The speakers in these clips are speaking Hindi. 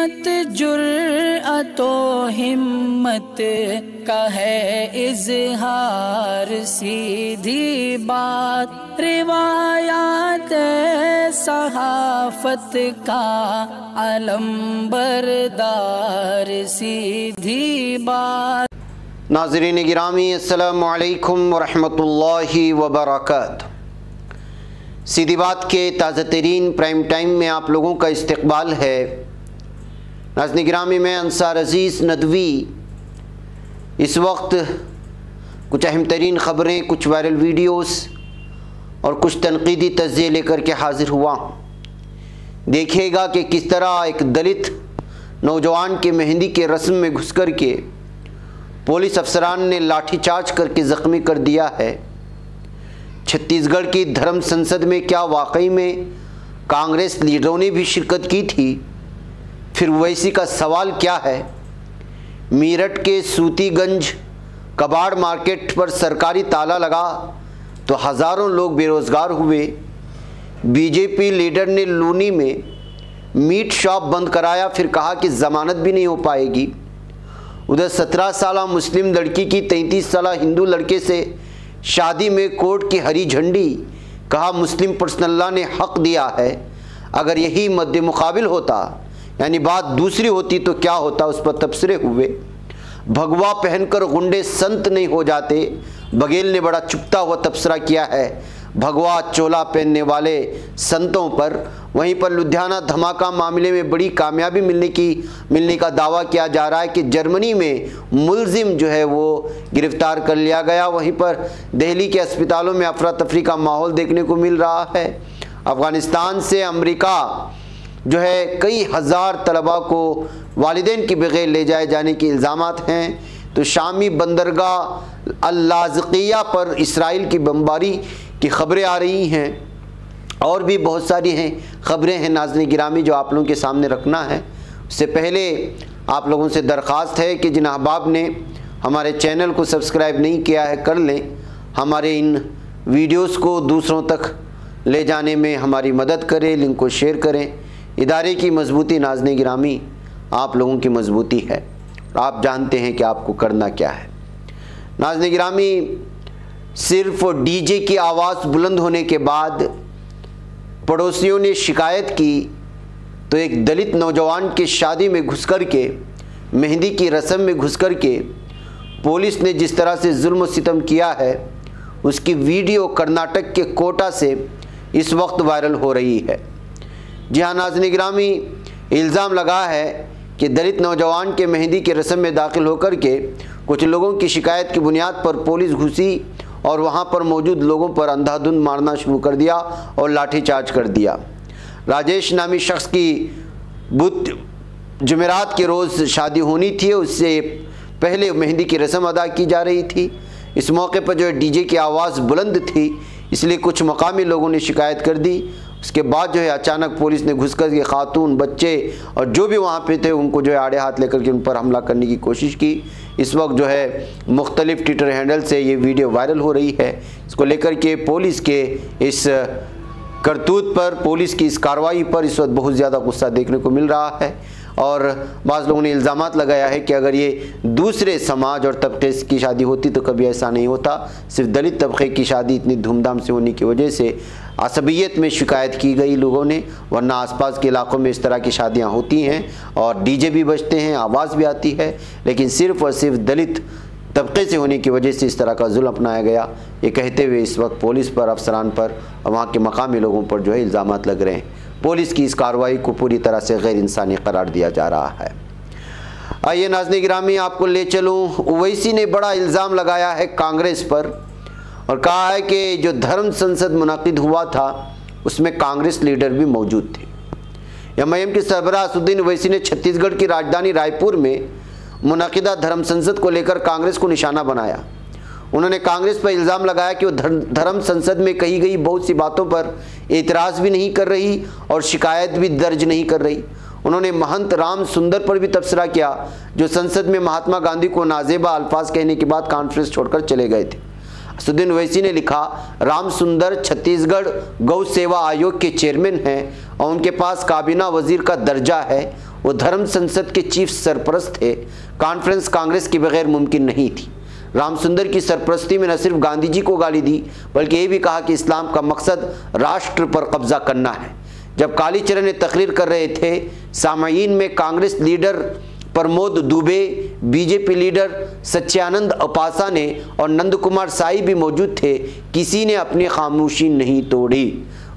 मत जुर्अतो हिम्मत का है इज़हार, सीधी बात रिवायात सहाफत का अलंबरदार, सीधी बात। नाज़रीन गिरामी, अस्सलामु अलैकुम वरहमतुल्लाहि वबरकातुहू। सीधी बात के ताज़ा तरीन प्राइम टाइम में आप लोगों का इस्तकबाल है। नाज़रीन गिरामी, मैं अंसार अज़ीज़ नदवी इस वक्त कुछ अहम तरीन ख़बरें, कुछ वायरल वीडियोस और कुछ तनकीदी तज़्ज़िये लेकर के हाज़िर हुआ। देखिएगा कि किस तरह एक दलित नौजवान के मेहंदी के रस्म में घुस कर के पुलिस अफसरान ने लाठीचार्ज करके ज़ख्मी कर दिया है। छत्तीसगढ़ की धर्म संसद में क्या वाकई में कांग्रेस लीडरों ने भी शिरकत की थी? फिर ओवैसी का सवाल क्या है? मेरठ के सूतीगंज कबाड़ मार्केट पर सरकारी ताला लगा तो हज़ारों लोग बेरोज़गार हुए। बीजेपी लीडर ने लूनी में मीट शॉप बंद कराया, फिर कहा कि ज़मानत भी नहीं हो पाएगी। उधर 17 साला मुस्लिम लड़की की 33 साला हिंदू लड़के से शादी में कोर्ट की हरी झंडी, कहा मुस्लिम पर्सनल लॉ ने हक दिया है। अगर यही मद्दे मुकाबिल होता, यानी बात दूसरी होती, तो क्या होता? उस पर तबसरे हुए। भगवा पहनकर गुंडे संत नहीं हो जाते, बघेल ने बड़ा चुपता हुआ तबसरा किया है भगवा चोला पहनने वाले संतों पर। वहीं पर लुधियाना धमाका मामले में बड़ी कामयाबी मिलने का दावा किया जा रहा है कि जर्मनी में मुलजिम जो है वो गिरफ्तार कर लिया गया। वहीं पर दिल्ली के अस्पतालों में अफरा तफरी का माहौल देखने को मिल रहा है। अफ़गानिस्तान से अमेरिका जो है कई हज़ार तलबा को वालिदैन के बगैर ले जाए जाने के इल्ज़ामात हैं। तो शामी बंदरगाह अल-लाज़िकिया पर इसराइल की बमबारी की ख़बरें आ रही हैं, और भी बहुत सारी ख़बरें हैं नाज़रीन गिरामी जो आप लोगों के सामने रखना है। उससे पहले आप लोगों से दरख्वास्त है कि जिन अहबाब ने हमारे चैनल को सब्सक्राइब नहीं किया है, कर लें। हमारे इन वीडियोस को दूसरों तक ले जाने में हमारी मदद करें, लिंक को शेयर करें। इदारे की मजबूती नाज़रीन गिरामी आप लोगों की मजबूती है, आप जानते हैं कि आपको करना क्या है। नाज़रीन गिरामी, सिर्फ डीजे की आवाज़ बुलंद होने के बाद पड़ोसियों ने शिकायत की तो एक दलित नौजवान की शादी में घुस कर के, मेहंदी की रस्म में घुस कर के पुलिस ने जिस तरह से जुल्म सितम किया है, उसकी वीडियो कर्नाटक के कोटा से इस वक्त वायरल हो रही है। जी हाँ नाज़रीन गिरामी, इल्ज़ाम लगा है कि दलित नौजवान के मेहंदी की रस्म में दाखिल होकर के कुछ लोगों की शिकायत की बुनियाद पर पुलिस घुसी और वहां पर मौजूद लोगों पर अंधाधुंध मारना शुरू कर दिया और लाठीचार्ज कर दिया। राजेश नामी शख्स की बुध जुमेरात के रोज़ शादी होनी थी, उससे पहले मेहंदी की रस्म अदा की जा रही थी। इस मौके पर जो है डीजे की आवाज़ बुलंद थी, इसलिए कुछ मकामी लोगों ने शिकायत कर दी। उसके बाद जो है अचानक पुलिस ने घुसकर के खातून, बच्चे और जो भी वहाँ पे थे उनको जो है आड़े हाथ लेकर के उन पर हमला करने की कोशिश की। इस वक्त जो है मुख्तलिफ ट्विटर हैंडल से ये वीडियो वायरल हो रही है। इसको लेकर के पुलिस के इस करतूत पर, पुलिस की इस कार्रवाई पर इस वक्त बहुत ज़्यादा गुस्सा देखने को मिल रहा है। और बाज़ लोगों ने इल्ज़ामात लगाया है कि अगर ये दूसरे समाज और तबके की शादी होती तो कभी ऐसा नहीं होता। सिर्फ दलित तबके की शादी इतनी धूमधाम से होने की वजह से असबियत में शिकायत की गई लोगों ने, वरना आसपास के इलाकों में इस तरह की शादियां होती हैं और डीजे भी बजते हैं, आवाज़ भी आती है, लेकिन सिर्फ और सिर्फ दलित तबके से होने की वजह से इस तरह का जुल्म अपनाया गया। ये कहते हुए इस वक्त पुलिस पर, अफसरान पर और वहाँ के मकामी लोगों पर जो है इल्ज़ामात लग रहे हैं। पुलिस की इस कार्रवाई को पूरी तरह से गैर इंसानी करार दिया जा रहा है। आइए नाज़रीन गिरामी, आपको ले चलूँ। ओवैसी ने बड़ा इल्ज़ाम लगाया है कांग्रेस पर और कहा है कि जो धर्म संसद मुनाकिद हुआ था उसमें कांग्रेस लीडर भी मौजूद थे। एमआईएम के सरबराह असदुद्दीन ओवैसी ने छत्तीसगढ़ की राजधानी रायपुर में मुनाकिदा धर्म संसद को लेकर कांग्रेस को निशाना बनाया। उन्होंने कांग्रेस पर इल्ज़ाम लगाया कि वो धर्म संसद में कही गई बहुत सी बातों पर एतराज़ भी नहीं कर रही और शिकायत भी दर्ज नहीं कर रही। उन्होंने महंत राम सुंदर पर भी तबसरा किया, जो संसद में महात्मा गांधी को नाजेबा अल्फाज कहने के बाद कॉन्फ्रेंस छोड़कर चले गए थे। असदुद्दीन ओवैसी ने लिखा, राम सुंदर छत्तीसगढ़ गौ सेवा आयोग के चेयरमैन हैं और उनके पास काबीना वजीर का दर्जा है। वो धर्म संसद के चीफ सरपरस्त थे। कॉन्फ्रेंस कांग्रेस के बगैर मुमकिन नहीं थी। राम सुंदर की सरपरस्ती में न सिर्फ गांधी जी को गाली दी बल्कि ये भी कहा कि इस्लाम का मकसद राष्ट्र पर कब्जा करना है। जब कालीचरण ने तकरीर कर रहे थे, सामाईन में Congress leader Pramod Dubey, BJP leader Sachchidanand Upasane और नंद कुमार साई भी मौजूद थे। किसी ने अपनी खामोशी नहीं तोड़ी।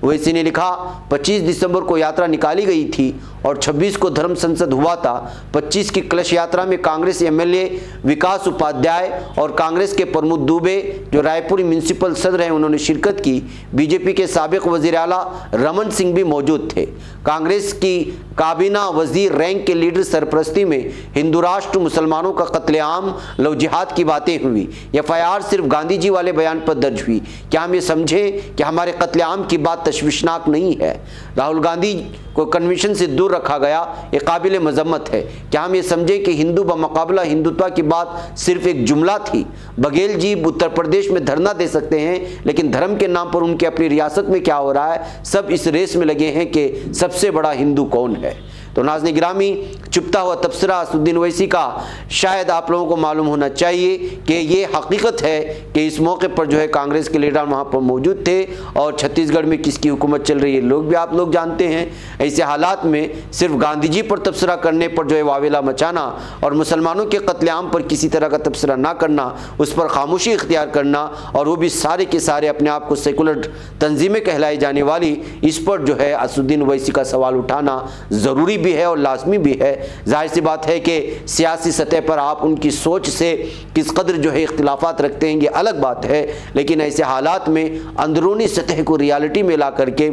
ओवैसी ने लिखा, 25 दिसंबर को यात्रा निकाली गई थी और 26 को धर्म संसद हुआ था। 25 की कलश यात्रा में कांग्रेस एमएलए विकास उपाध्याय और कांग्रेस के प्रमोद दुबे जो रायपुर म्यूनिसिपल सदर हैं उन्होंने शिरकत की। बीजेपी के साबिक वजीर आला रमन सिंह भी मौजूद थे। कांग्रेस की काबीना वजीर रैंक के लीडर सरपरस्ती में हिंदू राष्ट्र, मुसलमानों का कत्लेआम, लव जिहाद की बातें हुई। एफआईआर सिर्फ गांधी जी वाले बयान पर दर्ज हुई। क्या हम ये समझें कि हमारे कत्लेआम की बात तशवीशनाक नहीं है? राहुल गांधी को कन्वेंशन से दूर रखा गया, ये काबिल मजम्मत है। क्या हम ये समझें कि हिंदू बमुकाबला हिंदुत्व की बात सिर्फ एक जुमला थी? बघेल जी उत्तर प्रदेश में धरना दे सकते हैं, लेकिन धर्म के नाम पर उनके अपनी रियासत में क्या हो रहा है, सब इस रेस में लगे हैं कि सबसे बड़ा हिंदू कौन है। तो नाज़रीन गिरामी, चुपता हुआ तबसरा असदुद्दीन ओवैसी का शायद आप लोगों को मालूम होना चाहिए कि ये हकीकत है कि इस मौके पर जो है कांग्रेस के लीडर वहाँ पर मौजूद थे और छत्तीसगढ़ में किसकी हुकूमत चल रही है लोग भी आप लोग जानते हैं। ऐसे हालात में सिर्फ गांधी जी पर तबसरा करने पर जो है वावेला मचाना और मुसलमानों के कत्लेआम पर किसी तरह का तबसरा ना करना, उस पर खामोशी इख्तियार करना, और वो भी सारे के सारे अपने आप को सेकुलर तंजीमें कहलाई जाने वाली, इस पर जो है असदुद्दीन ओवैसी का सवाल उठाना ज़रूरी भी है और लाजमी भी है। जाहिर सी बात है कि सियासी सतह पर आप उनकी सोच से किस कदर जो है इख्तिलाफात रखते हैं ये अलग बात है, लेकिन ऐसे हालात में अंदरूनी सतह को रियलिटी में ला करके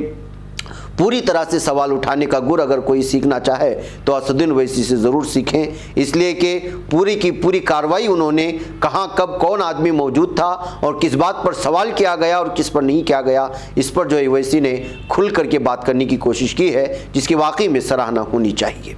पूरी तरह से सवाल उठाने का गुर अगर कोई सीखना चाहे तो असदुद्दीन ओवैसी से ज़रूर सीखें, इसलिए कि पूरी की पूरी कार्रवाई उन्होंने कहाँ कब कौन आदमी मौजूद था और किस बात पर सवाल किया गया और किस पर नहीं किया गया, इस पर जो ओवैसी ने खुल करके बात करने की कोशिश की है, जिसकी वाकई में सराहना होनी चाहिए।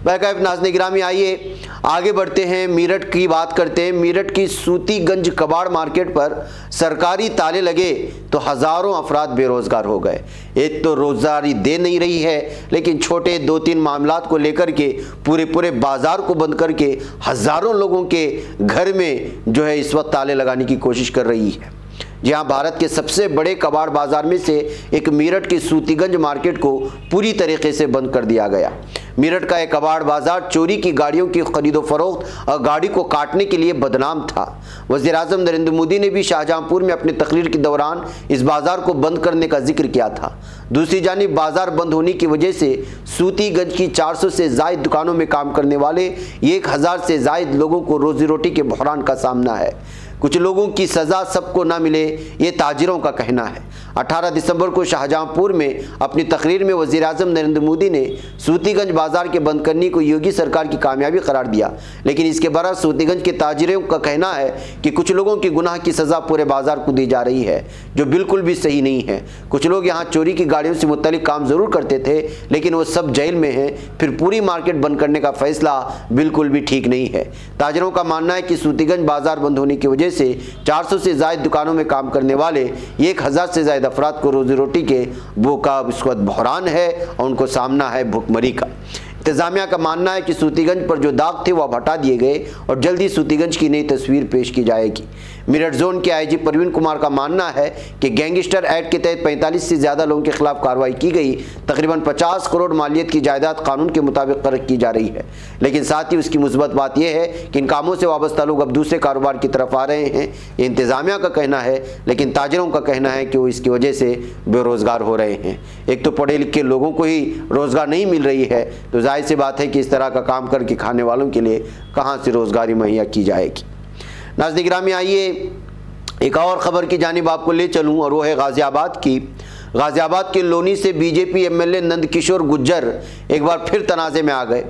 बैकायब नाज़रीन गिरामी, आइए आगे बढ़ते हैं, मेरठ की बात करते हैं। मेरठ की सूतीगंज कबाड़ मार्केट पर सरकारी ताले लगे तो हज़ारों अफराद बेरोज़गार हो गए। एक तो रोज़गारी दे नहीं रही है, लेकिन छोटे 2-3 मामलात को लेकर के पूरे बाज़ार को बंद करके हज़ारों लोगों के घर में जो है इस वक्त ताले लगाने की कोशिश कर रही है। जहां भारत के सबसे बड़े कबाड़ बाजार में से एक मेरठ की सूतीगंज मार्केट को पूरी तरीके से बंद कर दिया गया। मेरठ का एक कबाड़ बाजार चोरी की गाड़ियों की खरीदो फरोख्त और गाड़ी को काटने के लिए बदनाम था। वज़ीर आज़म नरेंद्र मोदी ने भी शाहजहांपुर में अपनी तकरीर के दौरान इस बाजार को बंद करने का जिक्र किया था। दूसरी जानिब बाजार बंद होने की वजह से सूतीगंज की 400 से ज़ायद दुकानों में काम करने वाले 1000 से ज़ायद लोगों को रोजी रोटी के बहरान का सामना है। कुछ लोगों की सज़ा सबको ना मिले, ये ताजिरों का कहना है। 18 दिसंबर को शाहजहांपुर में अपनी तकरीर में वज़ीर आज़म नरेंद्र मोदी ने सूतीगंज बाजार के बंद करने को योगी सरकार की कामयाबी करार दिया, लेकिन इसके बरस सूतीगंज के ताजिरों का कहना है कि कुछ लोगों की गुनाह की सज़ा पूरे बाजार को दी जा रही है, जो बिल्कुल भी सही नहीं है। कुछ लोग यहाँ चोरी की गाड़ियों से मुतल्लिक काम ज़रूर करते थे, लेकिन वो सब जेल में हैं। फिर पूरी मार्केट बंद करने का फैसला बिल्कुल भी ठीक नहीं है। ताजिरों का मानना है कि सूतीगंज बाजार बंद होने की वजह से 400 से ज़ायद दुकानों में काम करने वाले 1000 से ज़ायद अफराद को रोजी रोटी के वो का इस वक्त बहरान है और उनको सामना है भुखमरी का। इंतज़ामिया का मानना है कि सूतीगंज पर जो दाग थे वह हटा दिए गए और जल्दी सूतीगंज की नई तस्वीर पेश की जाएगी। मेरठ जोन के आईजी प्रवीण कुमार का मानना है कि गैंगस्टर एक्ट के तहत 45 से ज़्यादा लोगों के खिलाफ कार्रवाई की गई। तकरीबन 50 करोड़ मालियत की जायदाद कानून के मुताबिक कर्क की जा रही है, लेकिन साथ ही उसकी मुस्बत बात यह है कि इन कामों से वाबस्ता लोग अब दूसरे कारोबार की तरफ आ रहे हैं। ये इंतज़ामिया का कहना है, लेकिन ताजिरों का कहना है कि वो इसकी वजह से बेरोज़गार हो रहे हैं। एक तो पढ़े लिखे लोगों को ही रोज़गार नहीं मिल रही है, तो जाहिर सी बात है कि इस तरह का काम करके खाने वालों के लिए कहाँ से रोज़गारी मुहैया की जाएगी। नाज़रीन गिरामी, आइए एक और ख़बर की जानिब आपको ले चलूँ और वो है गाज़ियाबाद की। गाज़ियाबाद के लोनी से बीजेपी एमएलए नंदकिशोर गुज्जर एक बार फिर तनाज़े में आ गए।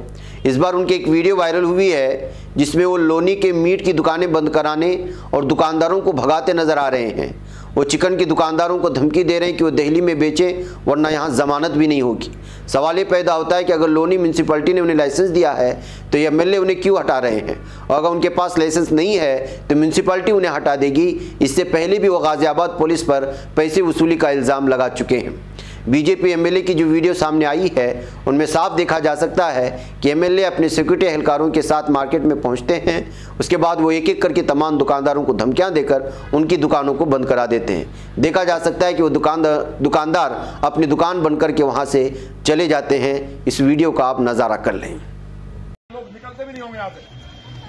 इस बार उनकी एक वीडियो वायरल हुई है जिसमें वो लोनी के मीट की दुकानें बंद कराने और दुकानदारों को भगाते नज़र आ रहे हैं। वो चिकन की दुकानदारों को धमकी दे रहे हैं कि वो दिल्ली में बेचें वरना यहाँ ज़मानत भी नहीं होगी। सवाल ये पैदा होता है कि अगर लोनी म्यूनसिपैलिटी ने उन्हें लाइसेंस दिया है तो ये एमएलए उन्हें क्यों हटा रहे हैं, और अगर उनके पास लाइसेंस नहीं है तो म्यूनसिपैलिटी उन्हें हटा देगी। इससे पहले भी वो गाज़ियाबाद पुलिस पर पैसे वसूली का इल्ज़ाम लगा चुके हैं। बीजेपी एमएलए की जो वीडियो सामने आई है उनमें साफ देखा जा सकता है कि एमएलए अपने सिक्योरिटी एहलकारों के साथ मार्केट में पहुंचते हैं, उसके बाद वो एक एक करके तमाम दुकानदारों को धमकियां देकर उनकी दुकानों को बंद करा देते हैं। देखा जा सकता है कि वो दुकानदार अपनी दुकान बंद करके वहां से चले जाते हैं। इस वीडियो का आप नज़ारा कर लें। लोग निकलते भी नहीं होंगे यहाँ से।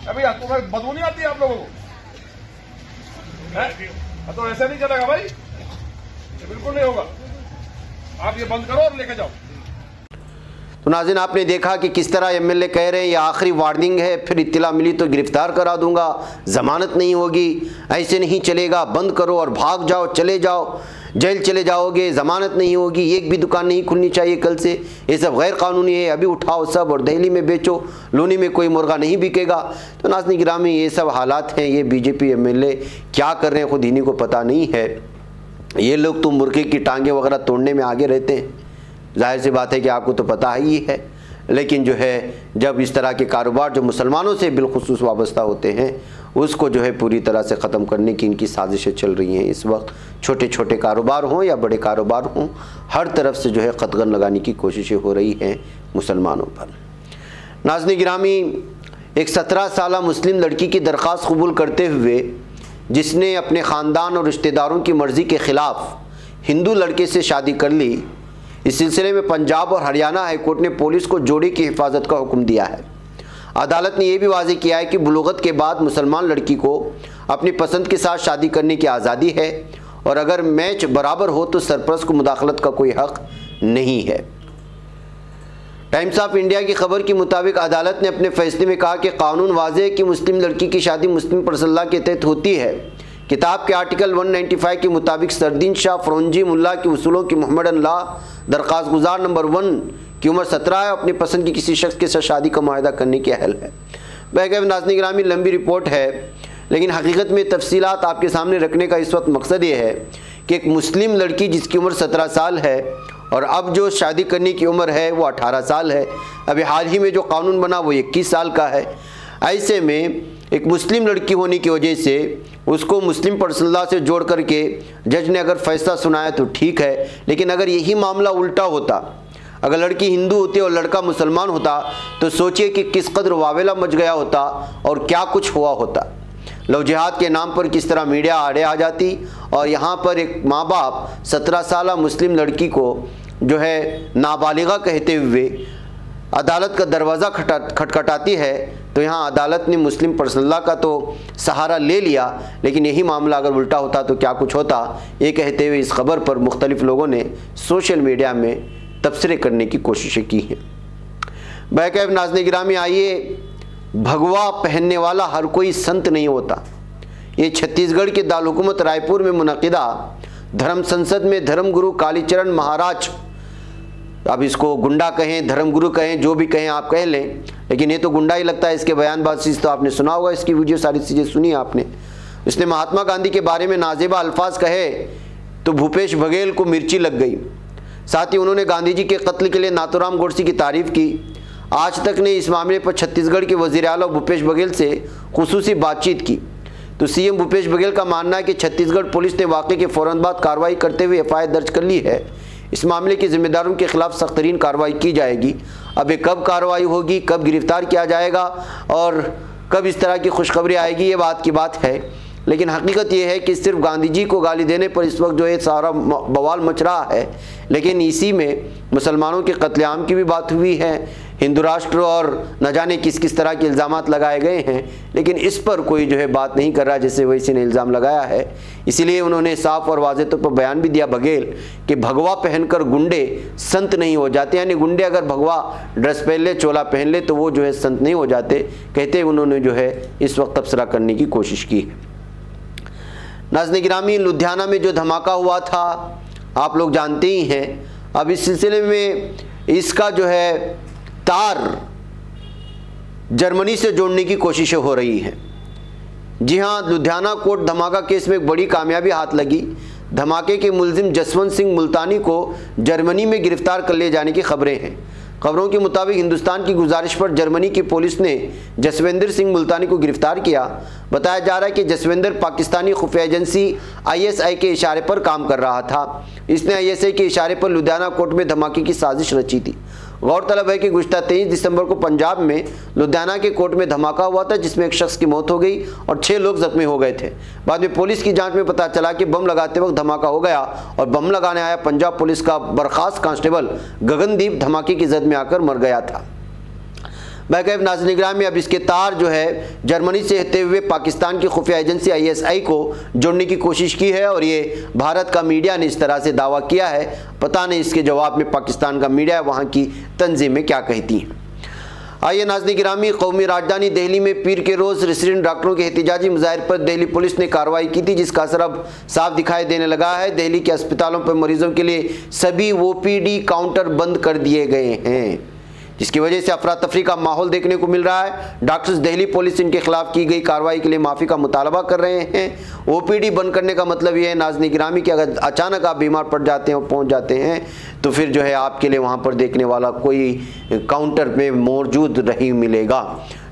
अभी तुम्हें बदबू नहीं आती है आप लोगों को? तो ऐसे नहीं चलेगा भाई, बिल्कुल नहीं होगा। आप ये बंद करो और लेके जाओ। तो नाज़रीन, आपने देखा कि किस तरह एमएलए कह रहे हैं ये आखिरी वार्निंग है, फिर इत्तला मिली तो गिरफ्तार करा दूंगा, ज़मानत नहीं होगी, ऐसे नहीं चलेगा, बंद करो और भाग जाओ, चले जाओ, जेल चले जाओगे, ज़मानत नहीं होगी, एक भी दुकान नहीं खुलनी चाहिए कल से, ये सब गैर कानूनी है, अभी उठाओ सब और दिल्ली में बेचो, लोनी में कोई मुर्गा नहीं बिकेगा। तो नाज़रीन गिरामी, ये सब हालात हैं। ये बीजेपी एमएलए क्या कर रहे हैं खुद इन्हीं को पता नहीं है। ये लोग तो मुर्गे की टांगें वगैरह तोड़ने में आगे रहते हैं, जाहिर सी बात है कि आपको तो पता ही है। लेकिन जो है जब इस तरह के कारोबार जो मुसलमानों से बिलखुसूस वाबस्ता होते हैं उसको जो है पूरी तरह से ख़त्म करने की इनकी साजिशें चल रही हैं। इस वक्त छोटे छोटे कारोबार हों या बड़े कारोबार हों, हर तरफ से जो है क़दग़न लगाने की कोशिशें हो रही हैं मुसलमानों पर। नाज़रीन गिरामी, एक 17 साला मुस्लिम लड़की की दरख्वास्त कबूल करते हुए जिसने अपने ख़ानदान और रिश्तेदारों की मर्ज़ी के ख़िलाफ़ हिंदू लड़के से शादी कर ली, इस सिलसिले में पंजाब और हरियाणा हाईकोर्ट ने पुलिस को जोड़े की हिफाजत का हुक्म दिया है। अदालत ने यह भी वाज़ेह किया है कि बुलूगत के बाद मुसलमान लड़की को अपनी पसंद के साथ शादी करने की आज़ादी है और अगर मैच बराबर हो तो सरपरस्त को मुदाखलत का कोई हक़ नहीं है। टाइम्स ऑफ इंडिया की खबर के मुताबिक अदालत ने अपने फैसले में कहा कि कानून वाज़ेह है कि मुस्लिम लड़की की शादी मुस्लिम पर्सनल के तहत होती है। किताब के आर्टिकल 195 के मुताबिक सरदीन शाह फ़रोंजी मुल्ला के उसूलों की मोहम्मदन ला दरख्वास्त गुजार नंबर 1 की उम्र 17 है, अपनी पसंद की किसी शख्स के साथ शादी का मुआहदा करने के अहल है। बहरहाल नाज़रीन गिरामी, लंबी रिपोर्ट है लेकिन हकीकत में तफसीलात आपके सामने रखने का इस वक्त मकसद ये है कि एक मुस्लिम लड़की जिसकी उम्र 17 साल है और अब जो शादी करने की उम्र है वो 18 साल है, अभी हाल ही में जो कानून बना वो 21 साल का है। ऐसे में एक मुस्लिम लड़की होने की वजह से उसको मुस्लिम पर्सनल से जोड़ करके जज ने अगर फैसला सुनाया तो ठीक है, लेकिन अगर यही मामला उल्टा होता, अगर लड़की हिंदू होती और लड़का मुसलमान होता तो सोचिए कि किस कदर वावेला मच गया होता और क्या कुछ हुआ होता। लव जिहाद के नाम पर किस तरह मीडिया आड़े आ जाती और यहाँ पर एक माँ बाप 17 साला मुस्लिम लड़की को जो है नाबालिगा कहते हुए अदालत का दरवाज़ा खटखटाती है। तो यहाँ अदालत ने मुस्लिम पर्सनल का तो सहारा ले लिया, लेकिन यही मामला अगर उल्टा होता तो क्या कुछ होता, ये कहते हुए इस खबर पर मुख्तलिफ़ लोगों ने सोशल मीडिया में तबसरे करने की कोशिशें की हैं। बैकैफ नाज़रीन गिरामी, आइए, भगवा पहनने वाला हर कोई संत नहीं होता। ये छत्तीसगढ़ के दारुल-हुकूमत रायपुर में मुनक़िदा धर्म संसद में धर्मगुरु कालीचरण महाराज, अब इसको गुंडा कहें, धर्मगुरु कहें, जो भी कहें आप कह लें, लेकिन ये तो गुंडा ही लगता है। इसके बयानबाजी तो आपने सुना होगा, इसकी वीडियो सारी चीज़ें सुनी आपने। इसने महात्मा गांधी के बारे में नाजेबा अल्फाज कहे तो भूपेश बघेल को मिर्ची लग गई। साथ ही उन्होंने गांधी जी के कत्ल के लिए नाथूराम गोडसे की तारीफ़ की। आज तक ने इस मामले पर छत्तीसगढ़ के वज़ीर आला भूपेश बघेल से खुसूसी बातचीत की। तो सीएम भूपेश बघेल का मानना है कि छत्तीसगढ़ पुलिस ने वाक़े के फ़ौरन बाद कार्रवाई करते हुए एफआईआर दर्ज कर ली है। इस मामले के जिम्मेदारों के खिलाफ सख्त तरीन कार्रवाई की जाएगी। अब ये कब कार्रवाई होगी, कब गिरफ्तार किया जाएगा और कब इस तरह की खुशखबरी आएगी, ये बात की बात है। लेकिन हकीकत ये है कि सिर्फ गांधी जी को गाली देने पर इस वक्त जो है सारा बवाल मच रहा है, लेकिन इसी में मुसलमानों के कत्लेआम की भी बात हुई है, हिंदू राष्ट्र और न जाने किस किस तरह के इल्ज़ामात लगाए गए हैं, लेकिन इस पर कोई जो है बात नहीं कर रहा जैसे वैसे ने इल्ज़ाम लगाया है। इसीलिए उन्होंने साफ और वाज़ेह तौर पर बयान भी दिया बघेल कि भगवा पहनकर गुंडे संत नहीं हो जाते, यानी गुंडे अगर भगवा ड्रेस पहन ले, चोला पहन ले तो वो जो है संत नहीं हो जाते, कहते उन्होंने जो है इस वक्त तबसरा करने की कोशिश की है। नाज़रीन गिरामी, लुधियाना में जो धमाका हुआ था आप लोग जानते ही हैं। अब इस सिलसिले में इसका जो है तार जर्मनी से जोड़ने की कोशिशें हो रही हैं। जी हाँ, लुधियाना कोर्ट धमाका केस में एक बड़ी कामयाबी हाथ लगी। धमाके के मुलजिम जसवंत सिंह मुल्तानी को जर्मनी में गिरफ्तार कर ले जाने की खबरें हैं। खबरों के मुताबिक हिंदुस्तान की गुजारिश पर जर्मनी की पुलिस ने जसविंदर सिंह मुल्तानी को गिरफ्तार किया। बताया जा रहा है कि जसविंदर पाकिस्तानी खुफिया एजेंसी ISI के इशारे पर काम कर रहा था। इसने ISI के इशारे पर लुधियाना कोर्ट में धमाके की साजिश रची थी। गौरतलब है कि गुज़िश्ता 23 दिसंबर को पंजाब में लुधियाना के कोर्ट में धमाका हुआ था, जिसमें एक शख्स की मौत हो गई और 6 लोग जख्मी हो गए थे। बाद में पुलिस की जांच में पता चला कि बम लगाते वक्त धमाका हो गया और बम लगाने आया पंजाब पुलिस का बर्खास्त कांस्टेबल गगनदीप धमाके की जद में आकर मर गया था। बहरकैफ नाज़रीन ग्रामी, अब इसके तार जो है जर्मनी से होते हुए पाकिस्तान की खुफिया एजेंसी ISI को जोड़ने की कोशिश की है और ये भारत का मीडिया ने इस तरह से दावा किया है। पता नहीं इसके जवाब में पाकिस्तान का मीडिया वहाँ की तंजीमें क्या कहती हैं। आइए नाज़रीन गिरामी, कौमी राजधानी दिल्ली में पीर के रोज़ रेसिडेंट डॉक्टरों के एहतजाजी मुजाहिर पर दिल्ली पुलिस ने कार्रवाई की थी, जिसका असर अब साफ दिखाई देने लगा है। दिल्ली के अस्पतालों पर मरीजों के लिए सभी OPD काउंटर बंद कर दिए गए हैं, जिसकी वजह से अफरा तफरी का माहौल देखने को मिल रहा है। डॉक्टर्स दिल्ली पुलिस इनके खिलाफ की गई कार्रवाई के लिए माफ़ी का मुतालबा कर रहे हैं। OPD बंद करने का मतलब ये है नाज़रीन गिरामी कि अगर अचानक आप बीमार पड़ जाते हैं और पहुंच जाते हैं तो फिर जो है आपके लिए वहां पर देखने वाला कोई काउंटर में मौजूद नहीं मिलेगा,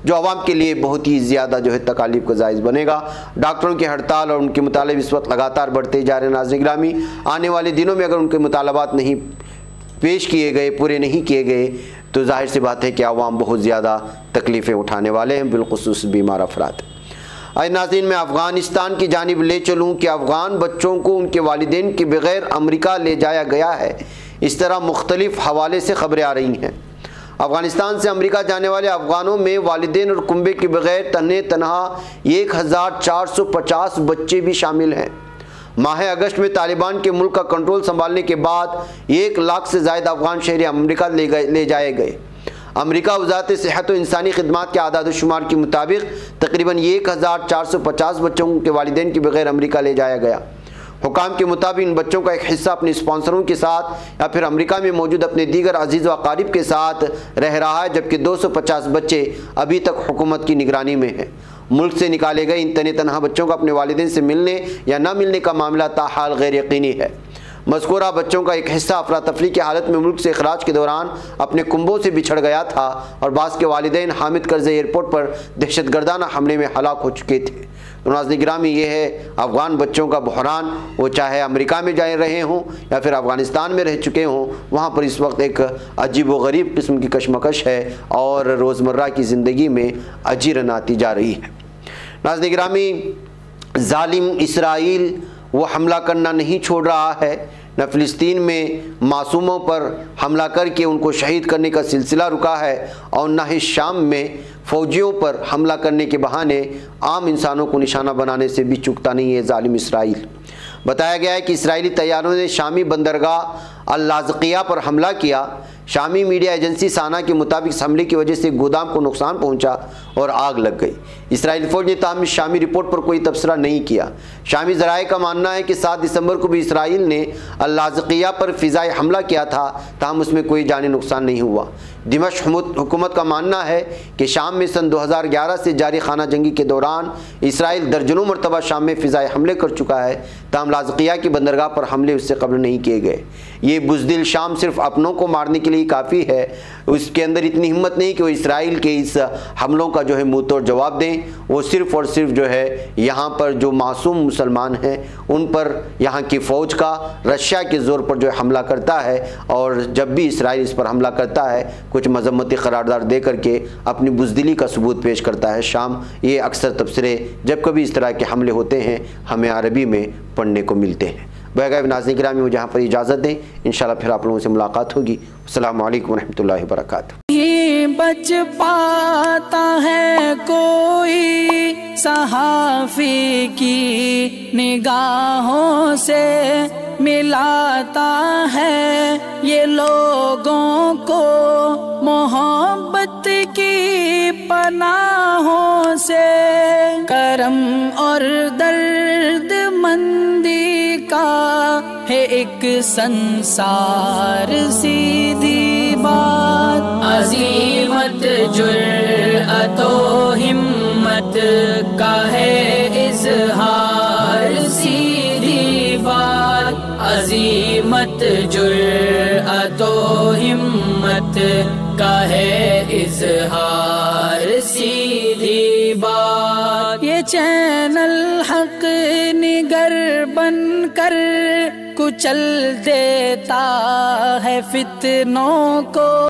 जो आवाम के लिए बहुत ही ज़्यादा जो है तकालीफ का जायज़ बनेगा। डॉक्टरों की हड़ताल और उनके मुतालिब इस वक्त लगातार बढ़ते जा रहे हैं। नाज़रीन गिरामी, आने वाले दिनों में अगर उनके मुतालबात नहीं पेश किए गए, पूरे नहीं किए गए, तो जाहिर सी बात है कि आवाम बहुत ज़्यादा तकलीफ़ें उठाने वाले हैं, बिलखुसूस बीमार अफराद। आज नाज़रीन, मैं अफ़गानिस्तान की जानिब ले चलूँ कि अफ़गान बच्चों को उनके वालिदैन के बगैर अमेरिका ले जाया गया है। इस तरह मुख्तलिफ हवाले से खबरें आ रही हैं। अफ़गानिस्तान से अमेरिका जाने वाले अफ़गानों में वालिदैन और कुंबे के बगैर तन्हा 1450 बच्चे भी शामिल हैं। माह अगस्त में तालिबान के मुल्क का कंट्रोल संभालने के बाद 1 लाख से ज़्यादा अफ़गान शहरी अमेरिका ले जाए गए। अमेरिका वज़ारत सेहत और इंसानी खिदमात के आदाद शुमार के मुताबिक तकरीबन 1450 बच्चों के वालिदैन के बगैर अमेरिका ले जाया गया। हुकाम के मुताबिक इन बच्चों का एक हिस्सा अपने स्पॉन्सरों के साथ या फिर अमेरिका में मौजूद अपने दीगर अजीज़ व अकारिब के साथ रह रहा है, जबकि 250 बच्चे अभी तक हुकूमत की निगरानी में हैं। मुल्क से निकाले गए इन तन्हा बच्चों को अपने वालिदैन से मिलने या न मिलने का मामला ताहाल गैर यकीनी है। मज़कूरा बच्चों का एक हिस्सा अफरा तफरी की हालत में मुल्क से इखराज के दौरान अपने कुंबों से बिछड़ गया था और बास के वालिदैन हामिद करज़ई एयरपोर्ट पर दहशतगर्दाना हमले में हलाक हो चुके थे। तो नाज़रीन गिरामी, ये है अफ़गान बच्चों का बहरान, वो चाहे अमेरिका में जा रहे हों या फिर अफ़गानिस्तान में रह चुके हों, वहाँ पर इस वक्त एक अजीब व गरीब किस्म की कशमकश है और रोज़मर्रा की ज़िंदगी में अजीरन आती जा रही है। नाज़रीन गिरामी, जालिम इसराइल वो हमला करना नहीं छोड़ रहा है। न फ़िलिस्तीन में मासूमों पर हमला करके उनको शहीद करने का सिलसिला रुका है और न ही शाम में फ़ौजियों पर हमला करने के बहाने आम इंसानों को निशाना बनाने से भी चूकता नहीं है जालिम इसराइल। बताया गया है कि इसराइली तैयारों ने शामी बंदरगाह अल-लाज़किया पर हमला किया। शामी मीडिया एजेंसी साना के मुताबिक इस हमले की वजह से गोदाम को नुकसान पहुंचा और आग लग गई। इसराइली फ़ौज ने ताहम शामी रिपोर्ट पर कोई तबसरा नहीं किया। शामी ज़राए का मानना है कि 7 दिसंबर को भी इसराइल ने अल-लाज़किया पर फ़िज़ाई हमला किया था, ताहम उसमें कोई जानी नुकसान नहीं हुआ। दिमश्क हुकूमत का मानना है कि शाम में सन 2011 से जारी खाना जंगी के दौरान इसराइल दर्जनों मरतबा शाम में फ़िज़ाई हमले कर चुका है, ताहम लाज़किया की बंदरगाह पर हमले उससे कबल नहीं किए गए। ये बुज़दिल शाम सिर्फ अपनों को मारने के लिए काफ़ी है, उसके अंदर इतनी हिम्मत नहीं कि वो इसराइल के इस हमलों का जो है मुँह तोड़ जवाब दें। वो सिर्फ़ और सिर्फ जो है यहाँ पर जो मासूम मुसलमान हैं उन पर यहाँ की फ़ौज का रशिया के ज़ोर पर जो है हमला करता है, और जब भी इसराइल इस पर हमला करता है कुछ मजम्मती करारदार दे करके अपनी बुज़दिली का सबूत पेश करता है शाम। ये अक्सर तबसरे जब कभी इस तरह के हमले होते हैं हमें अरबी में पढ़ने को मिलते हैं। बहरकैफ नाज़रीन गिरामी, मुझे यहाँ पर इजाज़त दें, इंशाल्लाह फिर आप लोगों से मुलाकात होगी। अस्सलामु अलैकुम रहमतुल्लाहि व बरकातुहू। नहीं बच पाता है कोई सहाफ़ी की निगाहों से, मिलाता है ये लोगों को मोहब्बत की पनाहों से। करम और दर्द मंदी का है एक संसार, सीधी बात अज़ीमत जुर्अतो हिम्मत का है इज़हार, सीधी बात। जुर्अतो हिम्मत का है इजहार, सीधी बात। ये चैनल हक निगर बन कर कुचल देता है फितनों को।